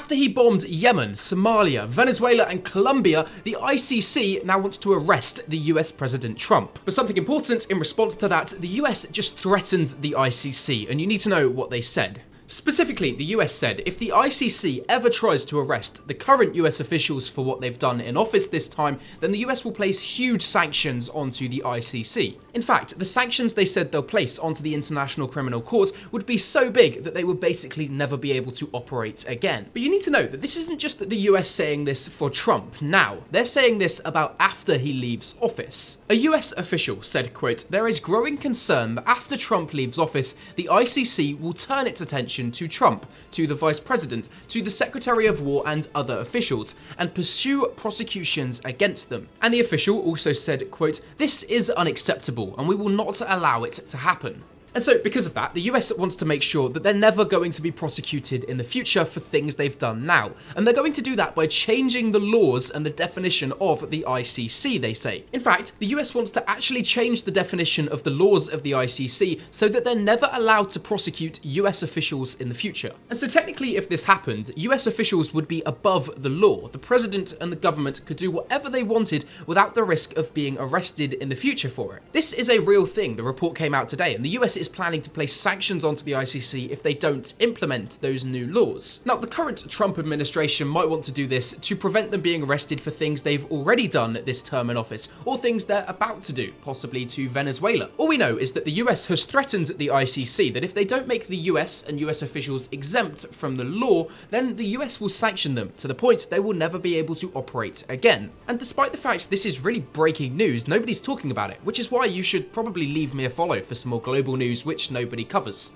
After he bombed Yemen, Somalia, Venezuela and Colombia, the ICC now wants to arrest the US President Trump. But something important in response to that, the US just threatened the ICC, and you need to know what they said. Specifically, the US said if the ICC ever tries to arrest the current US officials for what they've done in office this time, then the US will place huge sanctions onto the ICC. In fact, the sanctions they said they'll place onto the International Criminal Court would be so big that they would basically never be able to operate again. But you need to know that this isn't just the US saying this for Trump now, they're saying this about after he leaves office. A US official said, quote, "There is growing concern that after Trump leaves office, the ICC will turn its attention to Trump, to the Vice President, to the Secretary of War and other officials, and pursue prosecutions against them." And the official also said, quote, "This is unacceptable and we will not allow it to happen." And so, because of that, the US wants to make sure that they're never going to be prosecuted in the future for things they've done now. And they're going to do that by changing the laws and the definition of the ICC, they say. In fact, the US wants to actually change the definition of the laws of the ICC so that they're never allowed to prosecute US officials in the future. And so technically, if this happened, US officials would be above the law. The president and the government could do whatever they wanted without the risk of being arrested in the future for it. This is a real thing. The report came out today, and the US is planning to place sanctions onto the ICC if they don't implement those new laws. Now, the current Trump administration might want to do this to prevent them being arrested for things they've already done this term in office, or things they're about to do, possibly to Venezuela. All we know is that the US has threatened the ICC that if they don't make the US and US officials exempt from the law, then the US will sanction them to the point they will never be able to operate again. And despite the fact this is really breaking news, nobody's talking about it, which is why you should probably leave me a follow for some more global news which nobody covers.